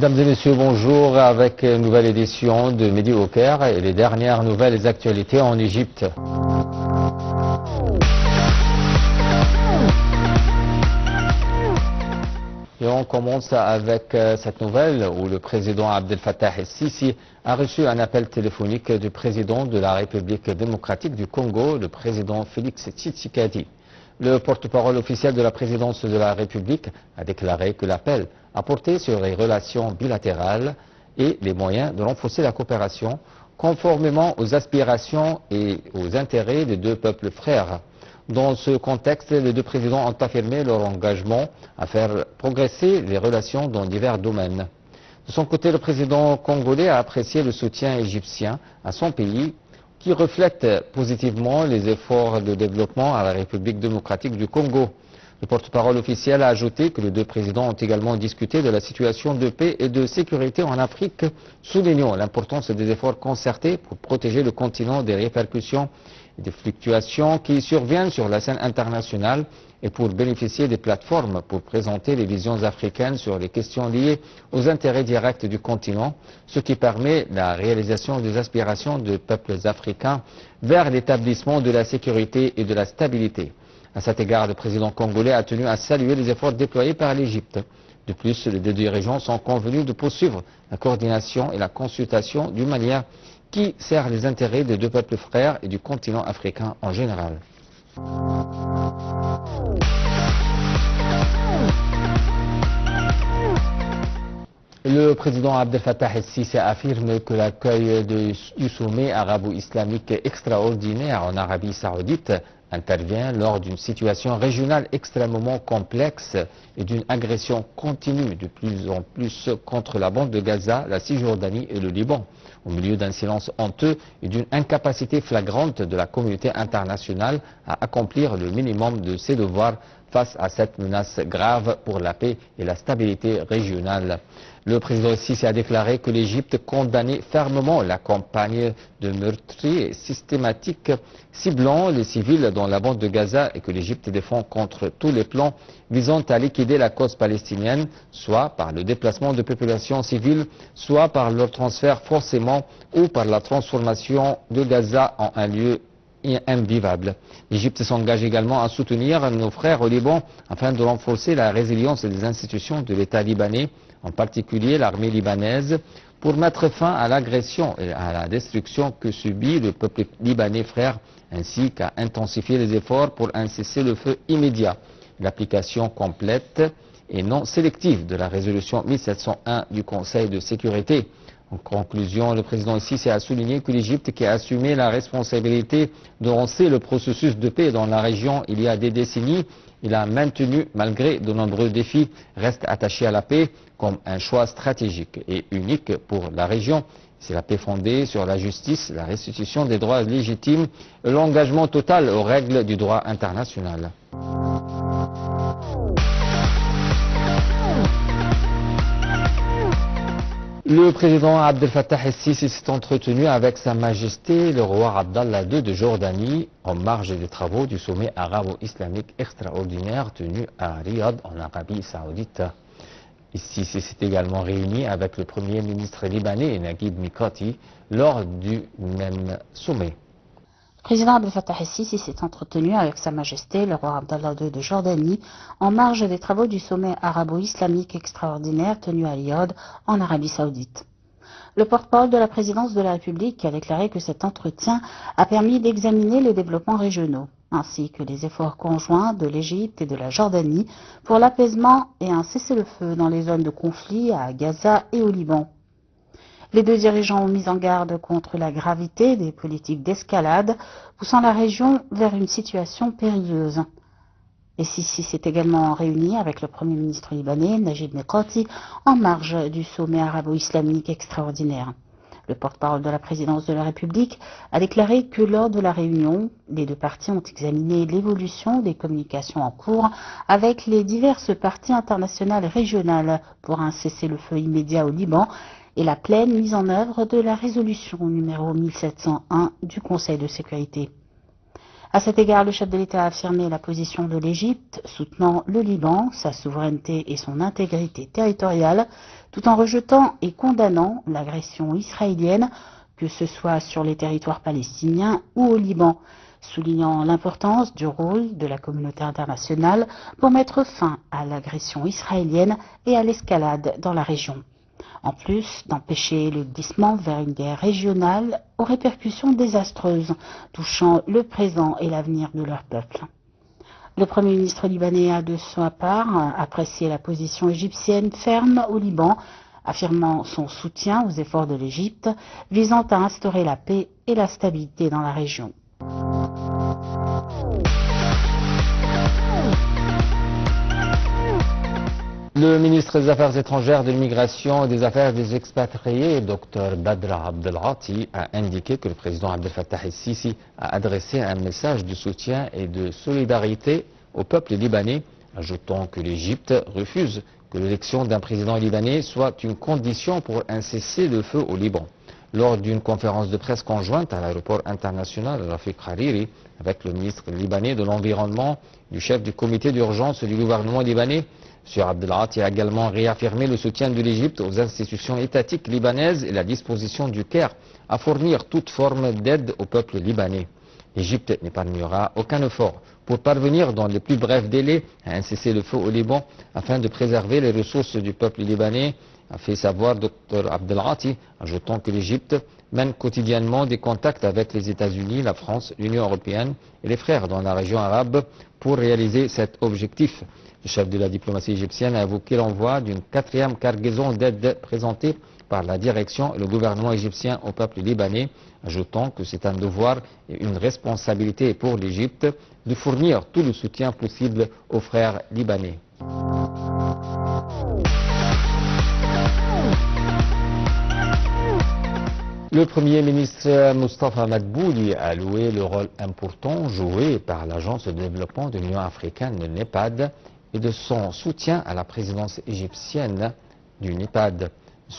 Mesdames et messieurs, bonjour, avec une nouvelle édition de Midi au Caire et les dernières nouvelles actualités en Égypte. Et on commence avec cette nouvelle où le président Abdel Fattah el-Sisi a reçu un appel téléphonique du président de la République démocratique du Congo, le président Félix Tshisekedi. Le porte-parole officiel de la présidence de la République a déclaré que l'appel a porté sur les relations bilatérales et les moyens de renforcer la coopération conformément aux aspirations et aux intérêts des deux peuples frères. Dans ce contexte, les deux présidents ont affirmé leur engagement à faire progresser les relations dans divers domaines. De son côté, le président congolais a apprécié le soutien égyptien à son pays qui reflète positivement les efforts de développement à la République démocratique du Congo. Le porte-parole officiel a ajouté que les deux présidents ont également discuté de la situation de paix et de sécurité en Afrique, soulignant l'importance des efforts concertés pour protéger le continent des répercussions et des fluctuations qui surviennent sur la scène internationale et pour bénéficier des plateformes pour présenter les visions africaines sur les questions liées aux intérêts directs du continent, ce qui permet la réalisation des aspirations des peuples africains vers l'établissement de la sécurité et de la stabilité. À cet égard, le président congolais a tenu à saluer les efforts déployés par l'Égypte. De plus, les deux dirigeants sont convenus de poursuivre la coordination et la consultation d'une manière qui sert les intérêts des deux peuples frères et du continent africain en général. Le président Abdel Fattah el-Sisi affirme que l'accueil du sommet arabo-islamique extraordinaire en Arabie Saoudite intervient lors d'une situation régionale extrêmement complexe et d'une agression continue de plus en plus contre la bande de Gaza, la Cisjordanie et le Liban, au milieu d'un silence honteux et d'une incapacité flagrante de la communauté internationale à accomplir le minimum de ses devoirs face à cette menace grave pour la paix et la stabilité régionale. Le président Sisi a déclaré que l'Égypte condamnait fermement la campagne de meurtriers systématiques ciblant les civils dans la bande de Gaza et que l'Égypte défend contre tous les plans visant à liquider la cause palestinienne, soit par le déplacement de populations civiles, soit par leur transfert forcément ou par la transformation de Gaza en un lieu invivable. L'Égypte s'engage également à soutenir nos frères au Liban afin de renforcer la résilience des institutions de l'État libanais, en particulier l'armée libanaise, pour mettre fin à l'agression et à la destruction que subit le peuple libanais frère, ainsi qu'à intensifier les efforts pour un cessez-le-feu immédiat. L'application complète et non sélective de la résolution 1701 du Conseil de sécurité. En conclusion, le président Sisi a souligné que l'Égypte, qui a assumé la responsabilité de lancer le processus de paix dans la région il y a des décennies, il a maintenu, malgré de nombreux défis, reste attaché à la paix comme un choix stratégique et unique pour la région. C'est la paix fondée sur la justice, la restitution des droits légitimes et l'engagement total aux règles du droit international. Le président Abdel Fattah el-Sisi s'est entretenu avec Sa Majesté le roi Abdallah II de Jordanie en marge des travaux du sommet arabo-islamique extraordinaire tenu à Riyad en Arabie Saoudite. El-Sisi s'est également réuni avec le premier ministre libanais Naguib Mikati lors du même sommet. Le président Abdel Fattah el-Sisi s'est entretenu avec Sa Majesté le roi Abdallah II de Jordanie en marge des travaux du sommet arabo-islamique extraordinaire tenu à Riyad en Arabie Saoudite. Le porte-parole de la présidence de la République a déclaré que cet entretien a permis d'examiner les développements régionaux, ainsi que les efforts conjoints de l'Égypte et de la Jordanie pour l'apaisement et un cessez-le-feu dans les zones de conflit à Gaza et au Liban. Les deux dirigeants ont mis en garde contre la gravité des politiques d'escalade, poussant la région vers une situation périlleuse. Et Sisi s'est également réuni avec le Premier ministre libanais, Naguib Mikati, en marge du sommet arabo-islamique extraordinaire. Le porte-parole de la présidence de la République a déclaré que lors de la réunion, les deux parties ont examiné l'évolution des communications en cours avec les diverses parties internationales et régionales pour un cessez-le-feu immédiat au Liban et la pleine mise en œuvre de la résolution numéro 1701 du Conseil de sécurité. À cet égard, le chef de l'État a affirmé la position de l'Égypte, soutenant le Liban, sa souveraineté et son intégrité territoriale, tout en rejetant et condamnant l'agression israélienne, que ce soit sur les territoires palestiniens ou au Liban, soulignant l'importance du rôle de la communauté internationale pour mettre fin à l'agression israélienne et à l'escalade dans la région, en plus d'empêcher le glissement vers une guerre régionale aux répercussions désastreuses touchant le présent et l'avenir de leur peuple. Le Premier ministre libanais a de sa part apprécié la position égyptienne ferme au Liban, affirmant son soutien aux efforts de l'Égypte visant à instaurer la paix et la stabilité dans la région. Le ministre des Affaires étrangères, de l'immigration et des Affaires des expatriés, Dr Badr Abdelghati, a indiqué que le président Abdel Fattah el-Sisi a adressé un message de soutien et de solidarité au peuple libanais, ajoutant que l'Égypte refuse que l'élection d'un président libanais soit une condition pour un cessez-le-feu au Liban. Lors d'une conférence de presse conjointe à l'aéroport international Rafik Hariri avec le ministre libanais de l'Environnement, du chef du comité d'urgence du gouvernement libanais, M. Abdelghati a également réaffirmé le soutien de l'Égypte aux institutions étatiques libanaises et la disposition du Caire à fournir toute forme d'aide au peuple libanais. L'Égypte n'épargnera aucun effort pour parvenir dans les plus brefs délais à un cessez-le-feu au Liban afin de préserver les ressources du peuple libanais, a fait savoir Dr Abdelghati, ajoutant que l'Égypte mène quotidiennement des contacts avec les États-Unis, la France, l'Union européenne et les frères dans la région arabe pour réaliser cet objectif. Le chef de la diplomatie égyptienne a évoqué l'envoi d'une 4e cargaison d'aide présentée par la direction et le gouvernement égyptien au peuple libanais, ajoutant que c'est un devoir et une responsabilité pour l'Égypte de fournir tout le soutien possible aux frères libanais. Le Premier ministre Moustapha Madbouli a loué le rôle important joué par l'Agence de développement de l'Union africaine, le NEPAD, et de son soutien à la présidence égyptienne du NEPAD.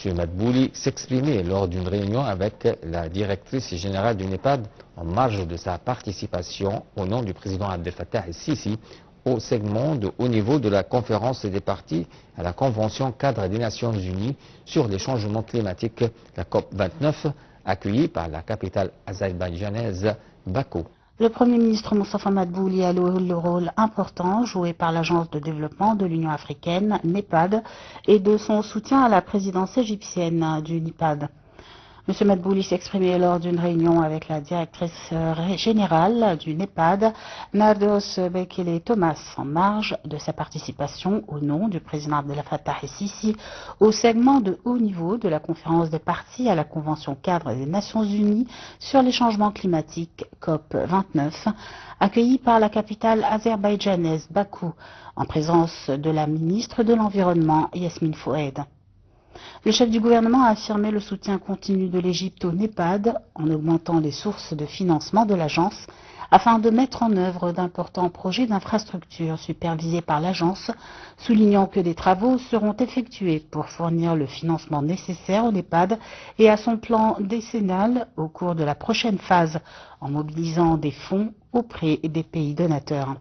M. Madbouli s'exprimait lors d'une réunion avec la directrice générale du NEPAD en marge de sa participation au nom du président Abdel Fattah el-Sisi au segment de haut niveau de la conférence des parties à la Convention cadre des Nations Unies sur les changements climatiques, la COP29, accueillie par la capitale azerbaïdjanaise Bakou. Le Premier ministre Moustapha Madbouli a loué le rôle important joué par l'Agence de développement de l'Union africaine, NEPAD, et de son soutien à la présidence égyptienne du NEPAD. M. Madbouli s'exprimait lors d'une réunion avec la directrice générale du NEPAD, Nardos Bekele Thomas, en marge de sa participation au nom du président Abdel Fattah el-Sisi au segment de haut niveau de la conférence des parties à la Convention cadre des Nations Unies sur les changements climatiques COP29, accueilli par la capitale azerbaïdjanaise Bakou, en présence de la ministre de l'Environnement Yasmine Foued. Le chef du gouvernement a affirmé le soutien continu de l'Égypte au NEPAD en augmentant les sources de financement de l'agence afin de mettre en œuvre d'importants projets d'infrastructure supervisés par l'agence, soulignant que des travaux seront effectués pour fournir le financement nécessaire au NEPAD et à son plan décennal au cours de la prochaine phase en mobilisant des fonds auprès des pays donateurs.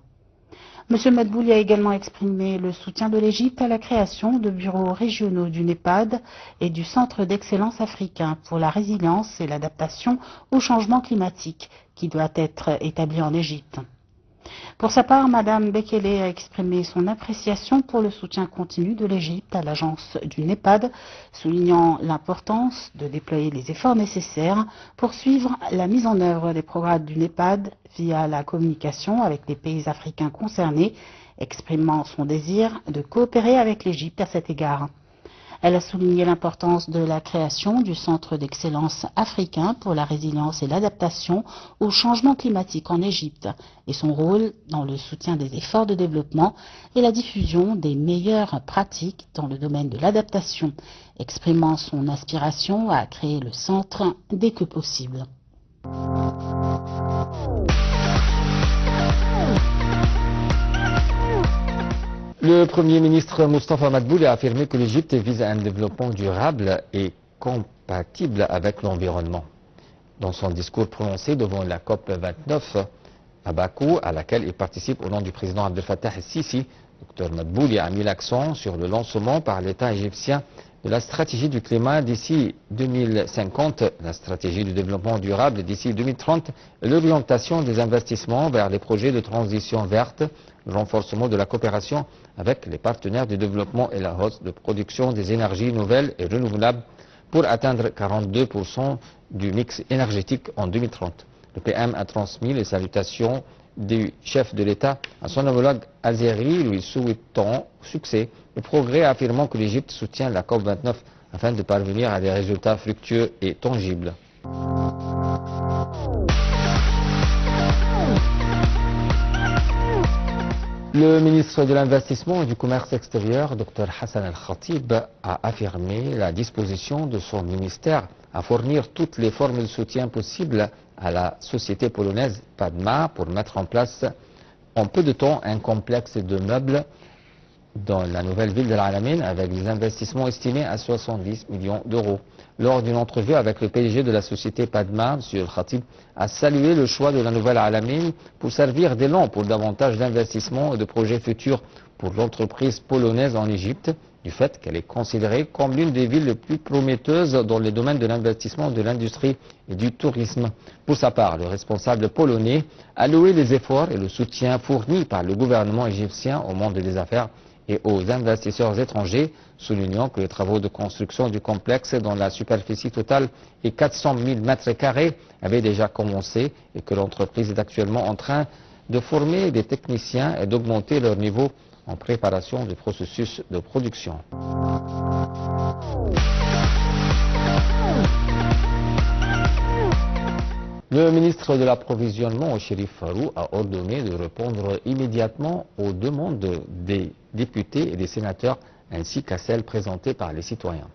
M. Madbouli a également exprimé le soutien de l'Égypte à la création de bureaux régionaux du NEPAD et du Centre d'excellence africain pour la résilience et l'adaptation au changement climatique qui doit être établi en Égypte. Pour sa part, Mme Bekele a exprimé son appréciation pour le soutien continu de l'Égypte à l'agence du NEPAD, soulignant l'importance de déployer les efforts nécessaires pour suivre la mise en œuvre des programmes du NEPAD via la communication avec les pays africains concernés, exprimant son désir de coopérer avec l'Égypte à cet égard. Elle a souligné l'importance de la création du Centre d'excellence africain pour la résilience et l'adaptation au changement climatique en Égypte et son rôle dans le soutien des efforts de développement et la diffusion des meilleures pratiques dans le domaine de l'adaptation, exprimant son aspiration à créer le centre dès que possible. Le Premier ministre Moustapha Madbouli a affirmé que l'Égypte vise à un développement durable et compatible avec l'environnement. Dans son discours prononcé devant la COP29, à Bakou, à laquelle il participe au nom du président Abdel Fattah el-Sisi. Dr Madbouli a mis l'accent sur le lancement par l'État égyptien de la stratégie du climat d'ici 2050, la stratégie du développement durable d'ici 2030, l'orientation des investissements vers les projets de transition verte, le renforcement de la coopération avec les partenaires du développement et la hausse de production des énergies nouvelles et renouvelables pour atteindre 42% du mix énergétique en 2030. Le PM a transmis les salutations du chef de l'État à son homologue azéri, lui souhaitant succès et progrès, affirmant que l'Égypte soutient la COP29 afin de parvenir à des résultats fructueux et tangibles. Le ministre de l'Investissement et du Commerce extérieur, Dr Hassan El-Khatib, a affirmé la disposition de son ministère à fournir toutes les formes de soutien possibles à la société polonaise Padma pour mettre en place en peu de temps un complexe de meubles dans la nouvelle ville de l'Alamein avec des investissements estimés à 70 millions d'euros. Lors d'une entrevue avec le PDG de la société Padma, M. El-Khatib a salué le choix de la nouvelle Alamein pour servir d'élan pour davantage d'investissements et de projets futurs pour l'entreprise polonaise en Égypte, du fait qu'elle est considérée comme l'une des villes les plus prometteuses dans les domaines de l'investissement, de l'industrie et du tourisme. Pour sa part, le responsable polonais a loué les efforts et le soutien fournis par le gouvernement égyptien au monde des affaires et aux investisseurs étrangers, soulignant que les travaux de construction du complexe dont la superficie totale est 400 000 m² avaient déjà commencé et que l'entreprise est actuellement en train de former des techniciens et d'augmenter leur niveau en préparation du processus de production. Le ministre de l'Approvisionnement, Chérif Farou, a ordonné de répondre immédiatement aux demandes des députés et des sénateurs ainsi qu'à celles présentées par les citoyens.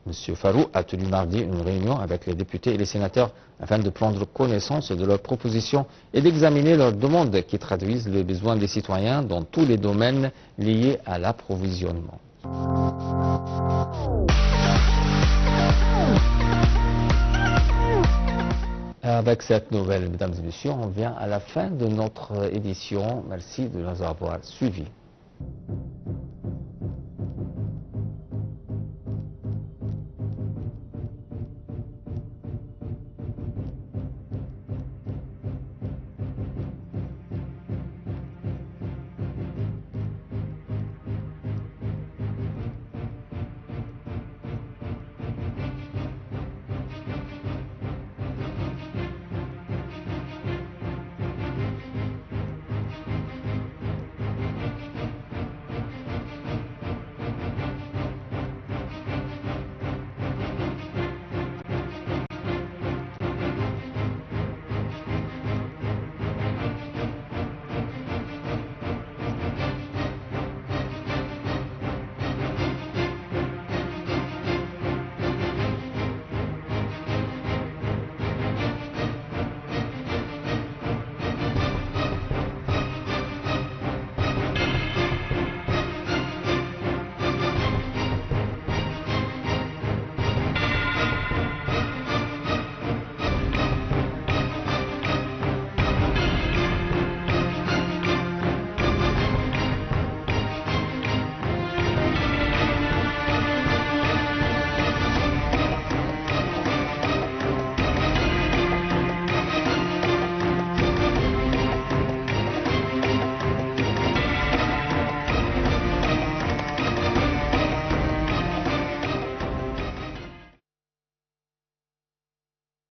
M. Farou a tenu mardi une réunion avec les députés et les sénateurs afin de prendre connaissance de leurs propositions et d'examiner leurs demandes qui traduisent les besoins des citoyens dans tous les domaines liés à l'approvisionnement. Avec cette nouvelle, mesdames et messieurs, on vient à la fin de notre édition. Merci de nous avoir suivis.